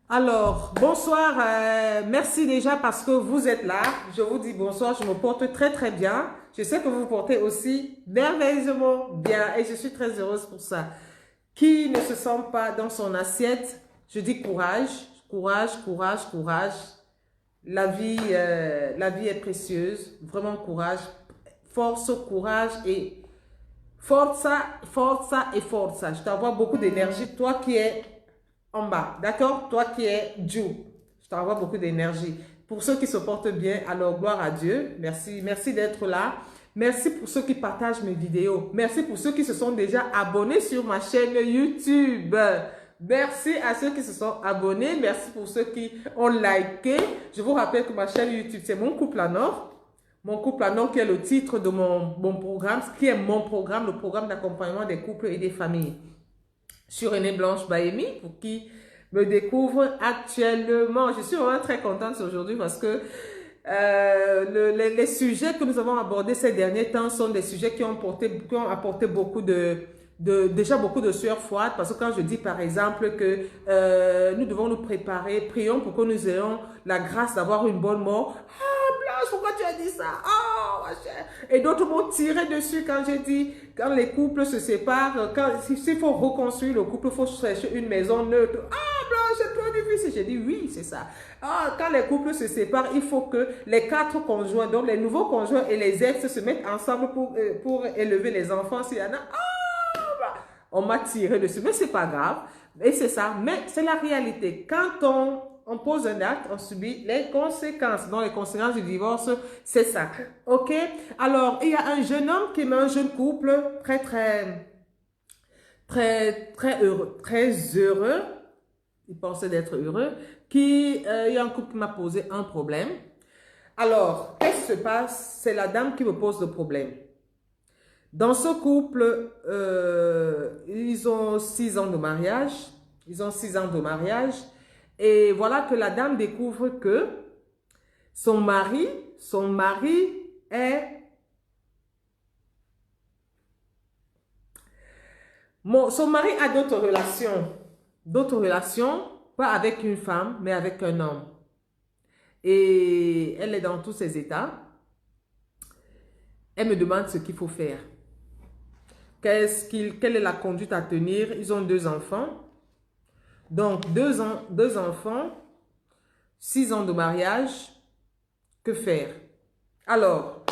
Alors, bonsoir, merci déjà parce que vous êtes là. Je vous dis bonsoir, je me porte très très bien. Je sais que vous vous portez aussi merveilleusement bien et je suis très heureuse pour ça. Qui ne se sent pas dans son assiette, je dis courage, courage, courage, courage. La vie est précieuse, vraiment courage, force, courage et forza, forza et forza. Je t'envoie beaucoup d'énergie, toi qui es en bas. D'accord? Toi qui es Dieu, je t'envoie beaucoup d'énergie. Pour ceux qui se portent bien, alors gloire à Dieu. Merci, merci d'être là. Merci pour ceux qui partagent mes vidéos. Merci pour ceux qui se sont déjà abonnés sur ma chaîne YouTube. Merci à ceux qui se sont abonnés. Merci pour ceux qui ont liké. Je vous rappelle que ma chaîne YouTube, c'est Mon Couple à Nord. Mon couple à Nord qui est le titre de mon programme, qui est mon programme, le programme d'accompagnement des couples et des familles. Je suis Renée Blanche Baemi, pour qui me découvre actuellement. Je suis vraiment très contente aujourd'hui parce que les sujets que nous avons abordés ces derniers temps sont des sujets qui ont apporté déjà beaucoup de sueur froide. Parce que quand je dis par exemple que nous devons nous préparer, prions pour que nous ayons la grâce d'avoir une bonne mort. Blanche, pourquoi tu as dit ça? Oh, ma chère. Et d'autres m'ont tiré dessus quand j'ai dit, quand les couples se séparent, s'il faut reconstruire le couple, il faut chercher une maison neutre. Ah, Blanche, c'est trop difficile. J'ai dit oui, c'est ça. Ah, quand les couples se séparent, il faut que les quatre conjoints, donc les nouveaux conjoints et les ex se mettent ensemble pour élever les enfants. S'il y en a, on m'a tiré dessus, mais c'est pas grave. Et c'est ça, mais c'est la réalité. Quand on pose un acte, on subit les conséquences. Donc, les conséquences du divorce, c'est ça. OK? Alors, il y a un jeune homme qui est un jeune couple très heureux. Très heureux. Il pensait d'être heureux. Il y a un couple qui m'a posé un problème. Alors, qu'est-ce qui se passe? C'est la dame qui me pose le problème. Dans ce couple, ils ont 6 ans de mariage. Ils ont 6 ans de mariage. Et voilà que la dame découvre que son mari est... son mari a d'autres relations, pas avec une femme, mais avec un homme. Et elle est dans tous ses états. Elle me demande ce qu'il faut faire. Quelle est la conduite à tenir? Ils ont 2 enfants. Donc, deux enfants, 6 ans de mariage, que faire? Alors,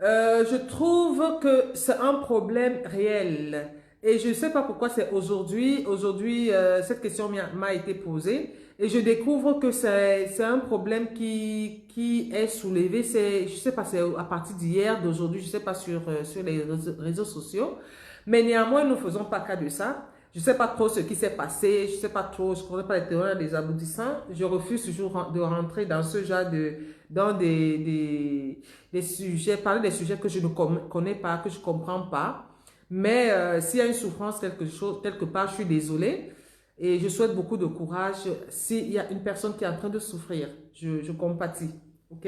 je trouve que c'est un problème réel. Et je ne sais pas pourquoi c'est aujourd'hui. Aujourd'hui, cette question m'a été posée. Et je découvre que c'est un problème qui est soulevé. Je ne sais pas, c'est à partir d'hier, d'aujourd'hui, je ne sais pas sur les réseaux sociaux. Mais néanmoins, nous ne faisons pas cas de ça. Je ne sais pas trop ce qui s'est passé, je ne sais pas trop, je ne connais pas les théories des aboutissants. Je refuse toujours de rentrer dans ce genre dans des sujets, parler des sujets que je ne connais pas, que je ne comprends pas. Mais s'il y a une souffrance, quelque part, je suis désolée. Et je souhaite beaucoup de courage s'il y a une personne qui est en train de souffrir. Je compatis. OK?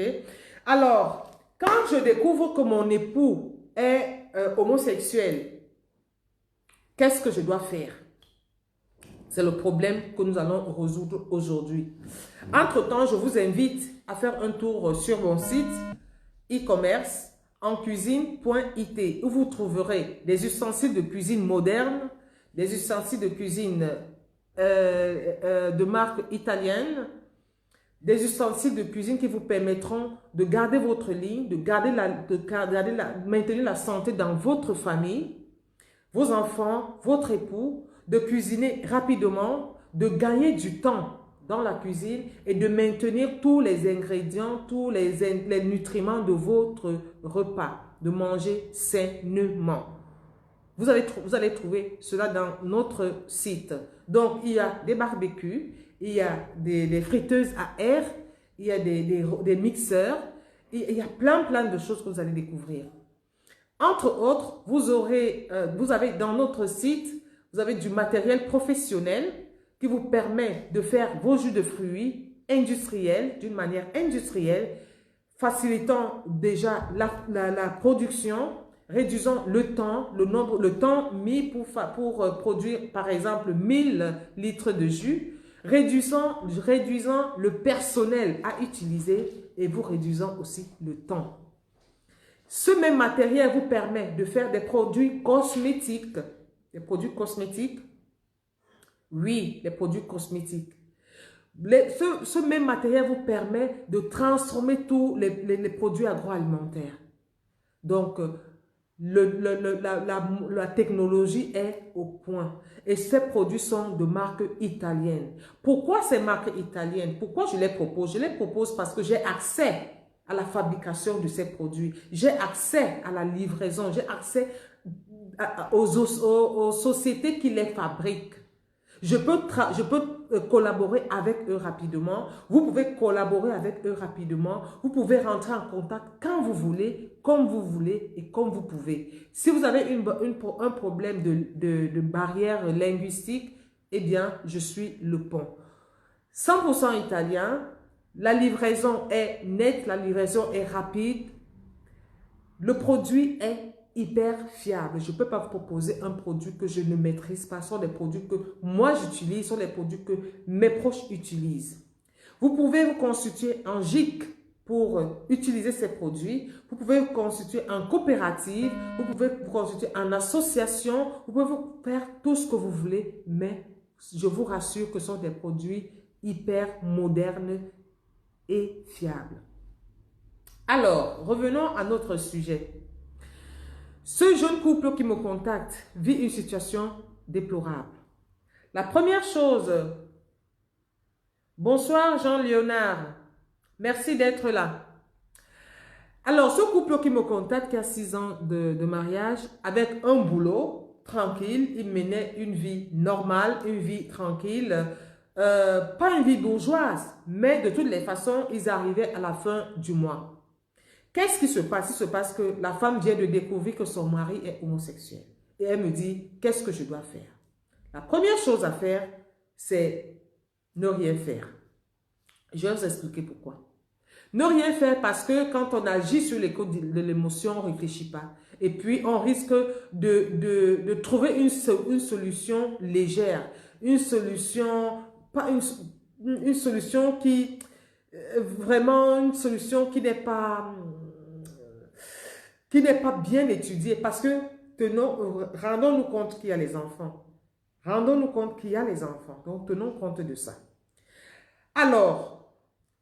Alors, quand je découvre que mon époux est homosexuel, qu'est-ce que je dois faire? C'est le problème que nous allons résoudre aujourd'hui. Entre-temps, je vous invite à faire un tour sur mon site e-commerce encuisine.it où vous trouverez des ustensiles de cuisine modernes, des ustensiles de cuisine de marque italienne, des ustensiles de cuisine qui vous permettront de garder votre ligne, de maintenir la santé dans votre famille, vos enfants, votre époux, de cuisiner rapidement, de gagner du temps dans la cuisine et de maintenir tous les ingrédients, tous les nutriments de votre repas, de manger sainement. Vous allez trouver cela dans notre site. Donc, il y a des barbecues, il y a des friteuses à air, il y a des mixeurs, il y a plein de choses que vous allez découvrir. Entre autres, vous avez dans notre site, vous avez du matériel professionnel qui vous permet de faire vos jus de fruits industriels, d'une manière industrielle, facilitant déjà la production Réduisons le temps, le temps mis pour produire, par exemple, 1000 litres de jus. Réduisant le personnel à utiliser et vous réduisant aussi le temps. Ce même matériel vous permet de faire des produits cosmétiques. Des produits cosmétiques? Oui, les produits cosmétiques. Ce même matériel vous permet de transformer tous les produits agroalimentaires. Donc, la technologie est au point. Et ces produits sont de marque italienne. Pourquoi ces marques italiennes? Pourquoi je les propose? Je les propose parce que j'ai accès à la fabrication de ces produits. J'ai accès à la livraison. J'ai accès aux sociétés qui les fabriquent. Je peux collaborer avec eux rapidement. Vous pouvez collaborer avec eux rapidement. Vous pouvez rentrer en contact quand vous voulez, comme vous voulez et comme vous pouvez. Si vous avez un problème de barrière linguistique, eh bien, je suis le pont. 100% italien, la livraison est nette, la livraison est rapide. Le produit est hyper fiable. Je ne peux pas vous proposer un produit que je ne maîtrise pas. Ce sont des produits que moi j'utilise, ce sont des produits que mes proches utilisent. Vous pouvez vous constituer en GIC pour utiliser ces produits. Vous pouvez vous constituer en coopérative. Vous pouvez vous constituer en association. Vous pouvez vous faire tout ce que vous voulez, mais je vous rassure que ce sont des produits hyper modernes et fiables. Alors, revenons à notre sujet. Ce jeune couple qui me contacte vit une situation déplorable. La première chose, bonsoir Jean-Léonard, merci d'être là. Alors, ce couple qui me contacte, qui a 6 ans de mariage, avec un boulot tranquille, il menait une vie normale, une vie tranquille, pas une vie bourgeoise, mais de toutes les façons, ils arrivaient à la fin du mois. Qu'est-ce qui se passe? Il se passe que la femme vient de découvrir que son mari est homosexuel. Et elle me dit, qu'est-ce que je dois faire? La première chose à faire, c'est ne rien faire. Je vais vous expliquer pourquoi. Ne rien faire parce que quand on agit sur les codes de l'émotion, on ne réfléchit pas. Et puis, on risque de trouver une solution légère. Une solution, pas une solution qui... Vraiment une solution qui n'est pas bien étudiée parce que rendons-nous compte qu'il y a les enfants. Rendons-nous compte qu'il y a les enfants. Donc, tenons compte de ça. Alors,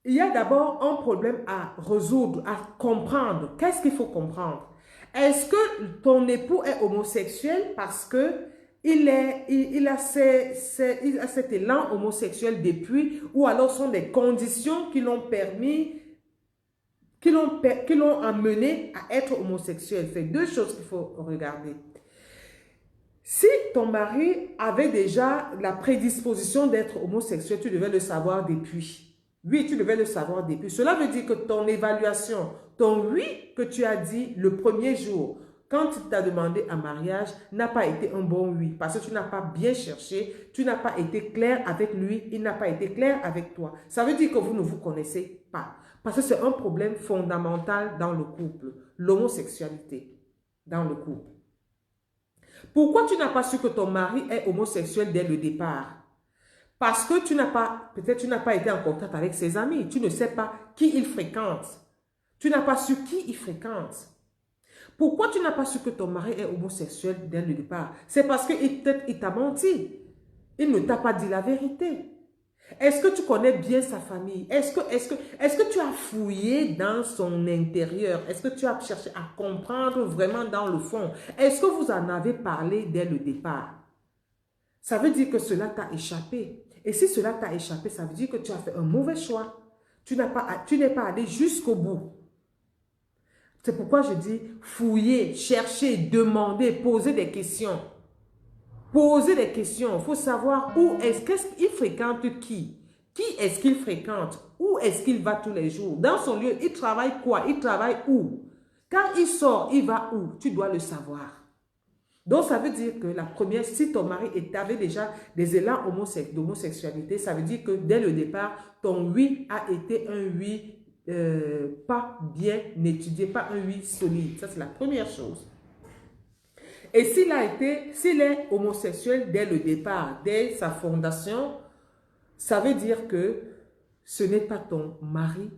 il y a d'abord un problème à résoudre, à comprendre. Qu'est-ce qu'il faut comprendre? Est-ce que ton époux est homosexuel parce que il a cet élan homosexuel depuis, ou alors sont des conditions qui l'ont permis, qui l'ont amené à être homosexuel? C'est deux choses qu'il faut regarder. Si ton mari avait déjà la prédisposition d'être homosexuel, tu devais le savoir depuis. Oui, tu devais le savoir depuis. Cela veut dire que ton évaluation, ton oui que tu as dit le premier jour, quand il t'a demandé un mariage, n'a pas été un bon oui. Parce que tu n'as pas bien cherché, tu n'as pas été clair avec lui, il n'a pas été clair avec toi. Ça veut dire que vous ne vous connaissez pas. Parce que c'est un problème fondamental dans le couple, l'homosexualité dans le couple. Pourquoi tu n'as pas su que ton mari est homosexuel dès le départ? Parce que peut-être tu n'as pas été en contact avec ses amis. Tu ne sais pas qui il fréquente. Tu n'as pas su qui il fréquente. Pourquoi tu n'as pas su que ton mari est homosexuel dès le départ? C'est parce que peut-être il t'a menti. Il ne t'a pas dit la vérité. Est-ce que tu connais bien sa famille? Est-ce que tu as fouillé dans son intérieur? Est-ce que tu as cherché à comprendre vraiment dans le fond? Est-ce que vous en avez parlé dès le départ? Ça veut dire que cela t'a échappé. Et si cela t'a échappé, ça veut dire que tu as fait un mauvais choix. Tu n'es pas allé jusqu'au bout. C'est pourquoi je dis fouiller, chercher, demander, poser des questions. Poser des questions. Il faut savoir où est-ce qu'il fréquente qui. Qui est-ce qu'il fréquente? Où est-ce qu'il va tous les jours? Dans son lieu, il travaille quoi? Il travaille où? Quand il sort, il va où? Tu dois le savoir. Donc, ça veut dire que la première, si ton mari avait déjà des élans d'homosexualité, ça veut dire que dès le départ, ton oui a été un oui pas bien étudié, pas un oui solide. Ça, c'est la première chose. Et s'il est homosexuel dès le départ, dès sa fondation, ça veut dire que ce n'est pas ton mari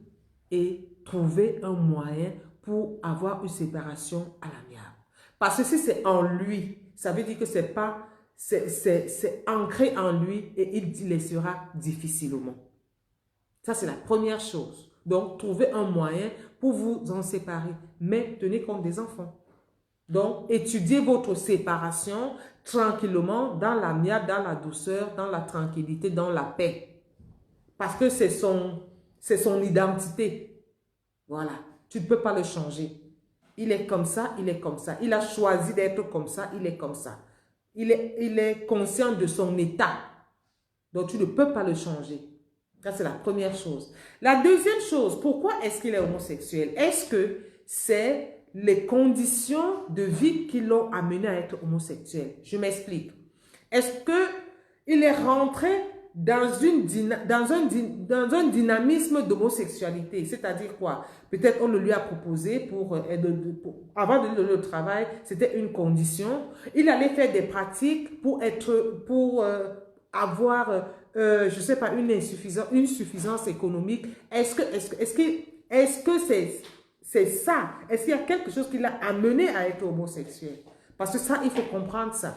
et trouver un moyen pour avoir une séparation à l'amiable. Parce que si c'est en lui, ça veut dire que c'est ancré en lui et il laissera difficilement. Ça, c'est la première chose. Donc, trouvez un moyen pour vous en séparer, mais tenez compte des enfants. Donc, étudiez votre séparation tranquillement, dans l'amiable, dans la douceur, dans la tranquillité, dans la paix. Parce que c'est son identité. Voilà. Tu ne peux pas le changer. Il est comme ça, il est comme ça. Il a choisi d'être comme ça, il est comme ça. Il est conscient de son état. Donc, tu ne peux pas le changer. Ça, c'est la première chose. La deuxième chose, pourquoi est-ce qu'il est homosexuel? Est-ce que c'est les conditions de vie qui l'ont amené à être homosexuel? Je m'explique. Est-ce qu'il est rentré dans un dynamisme d'homosexualité? C'est-à-dire quoi? Peut-être on le lui a proposé avant de donner le travail, c'était une condition. Il allait faire des pratiques pour avoir, je ne sais pas, une suffisance économique. Est-ce que c'est ça? Est-ce qu'il y a quelque chose qui l'a amené à être homosexuel? Parce que ça, il faut comprendre ça.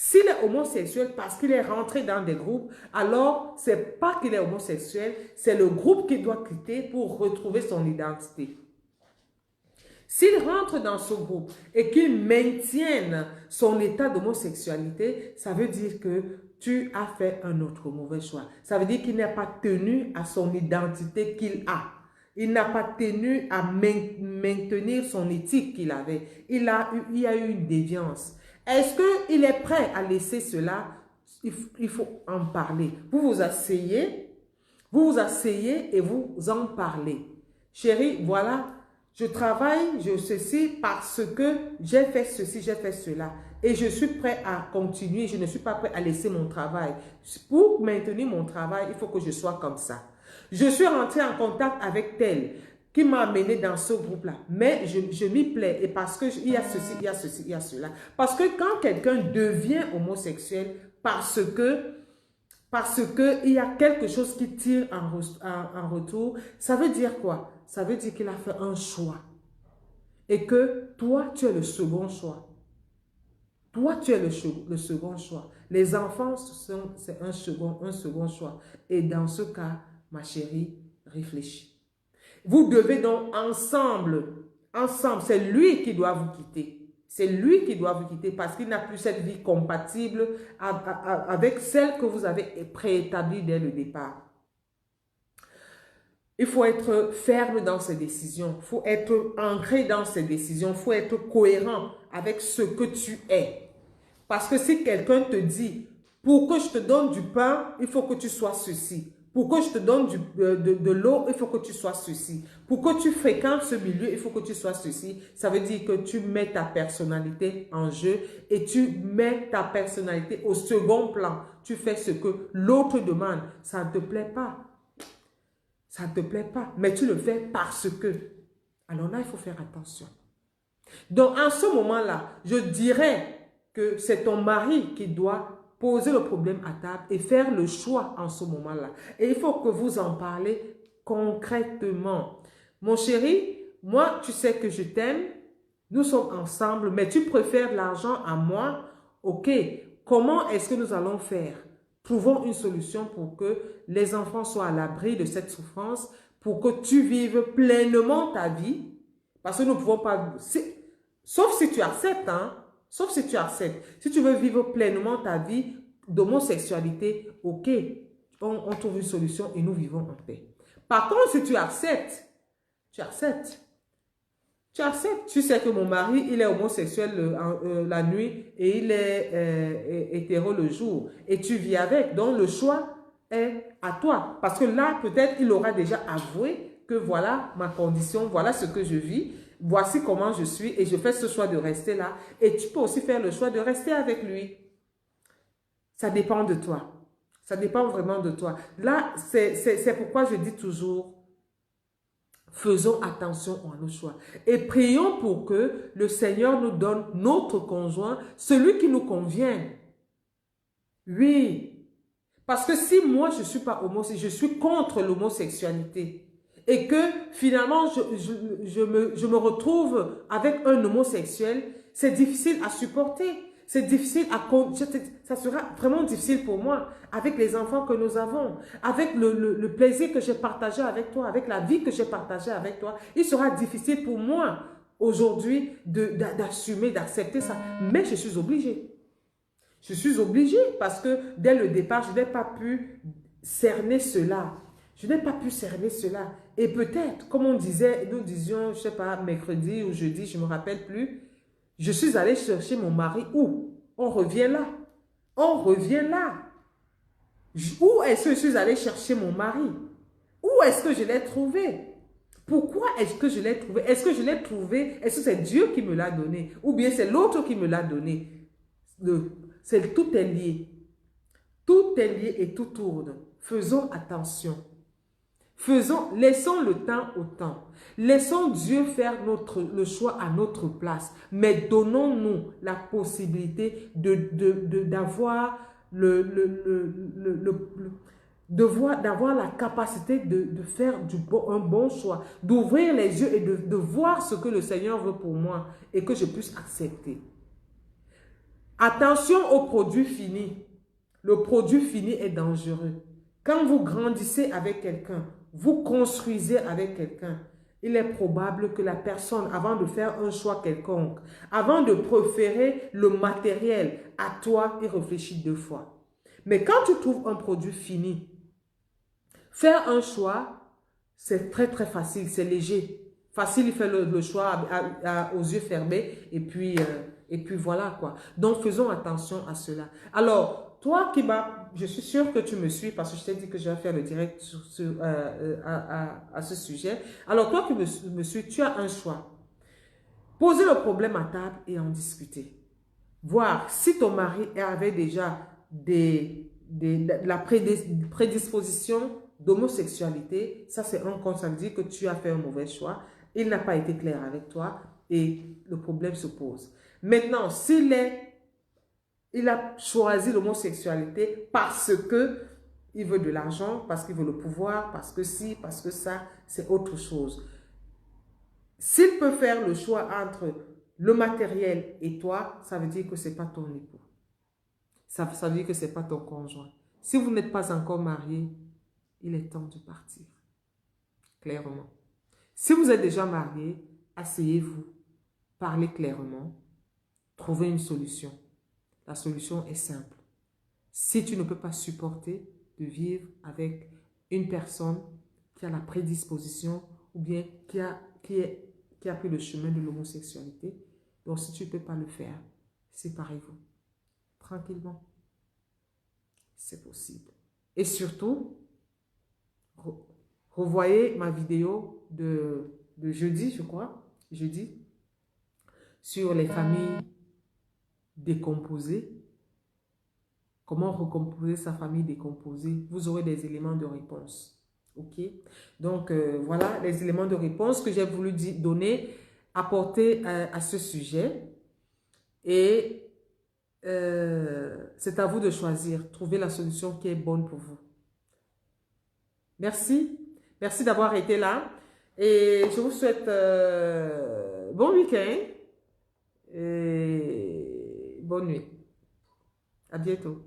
S'il est homosexuel parce qu'il est rentré dans des groupes, alors ce n'est pas qu'il est homosexuel, c'est le groupe qu'il doit quitter pour retrouver son identité. S'il rentre dans ce groupe et qu'il maintienne son état d'homosexualité, ça veut dire que tu as fait un autre mauvais choix. Ça veut dire qu'il n'est pas tenu à son identité qu'il a. Il n'a pas tenu à maintenir son éthique qu'il avait. Il y a eu une déviance. Est-ce qu'il est prêt à laisser cela? Il faut en parler. Vous vous asseyez et vous en parlez. Chérie, voilà, je travaille, ceci parce que j'ai fait ceci, j'ai fait cela. Et je suis prêt à continuer, je ne suis pas prêt à laisser mon travail. Pour maintenir mon travail, il faut que je sois comme ça. Je suis rentrée en contact avec tel qui m'a amené dans ce groupe-là. Mais je m'y plais et parce qu'il y a ceci, il y a ceci, il y a cela. Parce que quand quelqu'un devient homosexuel, parce que il y a quelque chose qui tire en retour, ça veut dire quoi? Ça veut dire qu'il a fait un choix. Et que toi, tu es le second choix. Toi, tu es le second choix. Les enfants, c'est un second choix. Et dans ce cas, ma chérie, réfléchis. Vous devez donc ensemble, c'est lui qui doit vous quitter. C'est lui qui doit vous quitter parce qu'il n'a plus cette vie compatible avec celle que vous avez préétablie dès le départ. Il faut être ferme dans ses décisions. Il faut être ancré dans ses décisions. Il faut être cohérent avec ce que tu es. Parce que si quelqu'un te dit, pour que je te donne du pain, il faut que tu sois ceci. Pour que je te donne de l'eau, il faut que tu sois ceci. Pour que tu fréquentes ce milieu, il faut que tu sois ceci. Ça veut dire que tu mets ta personnalité en jeu et tu mets ta personnalité au second plan. Tu fais ce que l'autre demande. Ça ne te plaît pas. Ça ne te plaît pas, mais tu le fais parce que. Alors là, il faut faire attention. Donc, en ce moment-là, je dirais que c'est ton mari qui doit poser le problème à table et faire le choix en ce moment-là. Et il faut que vous en parlez concrètement. Mon chéri, moi, tu sais que je t'aime. Nous sommes ensemble, mais tu préfères l'argent à moi. OK, comment est-ce que nous allons faire? Trouvons une solution pour que les enfants soient à l'abri de cette souffrance, pour que tu vives pleinement ta vie. Parce que nous ne pouvons pas... Sauf si tu acceptes, hein? Sauf si tu acceptes. Si tu veux vivre pleinement ta vie d'homosexualité, OK, on trouve une solution et nous vivons en paix. Par contre, si tu acceptes, tu acceptes. Tu acceptes. Tu sais que mon mari, il est homosexuel la nuit et il est hétéro le jour. Et tu vis avec. Donc, le choix est à toi. Parce que là, peut-être, il aura déjà avoué que voilà ma condition, voilà ce que je vis, voici comment je suis et je fais ce choix de rester là. Et tu peux aussi faire le choix de rester avec lui. Ça dépend de toi. Ça dépend vraiment de toi. Là, c'est pourquoi je dis toujours, Faisons attention à nos choix et prions pour que le Seigneur nous donne notre conjoint, celui qui nous convient. Oui, parce que si moi je ne suis pas homosexuel, je suis contre l'homosexualité et que finalement je me retrouve avec un homosexuel, c'est difficile à supporter. C'est difficile ça sera vraiment difficile pour moi, avec les enfants que nous avons, avec le plaisir que j'ai partagé avec toi, avec la vie que j'ai partagée avec toi. Il sera difficile pour moi aujourd'hui d'assumer, d'accepter ça. Mais je suis obligée. Je suis obligée parce que dès le départ, je n'ai pas pu cerner cela. Je n'ai pas pu cerner cela. Et peut-être, comme on disait, nous disions, je ne sais pas, mercredi ou jeudi, je ne me rappelle plus, je suis allée chercher mon mari où? On revient là. On revient là. Où est-ce que je suis allée chercher mon mari? Où est-ce que je l'ai trouvé? Pourquoi est-ce que je l'ai trouvé? Est-ce que je l'ai trouvé? Est-ce que c'est Dieu qui me l'a donné? Ou bien c'est l'autre qui me l'a donné? Tout est lié. Tout est lié et tout tourne. Faisons attention. Laissons le temps au temps. Laissons Dieu faire le choix à notre place. Mais donnons-nous la possibilité d'avoir d'avoir la capacité de faire un bon choix, d'ouvrir les yeux et de voir ce que le Seigneur veut pour moi et que je puisse accepter. Attention aux produits finis. Le produit fini est dangereux. Quand vous grandissez avec quelqu'un, vous construisez avec quelqu'un, il est probable que la personne, avant de faire un choix quelconque, avant de préférer le matériel à toi, il réfléchit 2 fois. Mais quand tu trouves un produit fini, faire un choix, c'est très très facile, c'est léger. Facile, il fait le choix aux yeux fermés et puis voilà quoi. Donc faisons attention à cela. Alors, toi qui je suis sûre que tu me suis parce que je t'ai dit que je vais faire le direct à ce sujet. Alors, toi qui me suis, tu as un choix. Posez le problème à table et en discuter. Voir si ton mari avait déjà la prédisposition d'homosexualité. Ça, c'est un compte, ça veut dire que tu as fait un mauvais choix. Il n'a pas été clair avec toi et le problème se pose. Maintenant, il a choisi l'homosexualité parce que il veut de l'argent, parce qu'il veut le pouvoir, parce que si, parce que ça, c'est autre chose. S'il peut faire le choix entre le matériel et toi, ça veut dire que ce n'est pas ton époux. Ça veut dire que ce n'est pas ton conjoint. Si vous n'êtes pas encore marié, il est temps de partir. Clairement. Si vous êtes déjà marié, asseyez-vous, parlez clairement, trouvez une solution. La solution est simple. Si tu ne peux pas supporter de vivre avec une personne qui a la prédisposition ou bien qui a pris le chemin de l'homosexualité, donc si tu ne peux pas le faire, séparez-vous. Tranquillement. C'est possible. Et surtout, revoyez ma vidéo de jeudi, je crois, jeudi, sur les familles décomposées. Comment recomposer sa famille décomposée? Vous aurez des éléments de réponse. OK? Donc, voilà les éléments de réponse que j'ai voulu donner, apporter à ce sujet. Et c'est à vous de choisir. Trouver la solution qui est bonne pour vous. Merci. Merci d'avoir été là. Et je vous souhaite bon week-end et bonne nuit. À bientôt.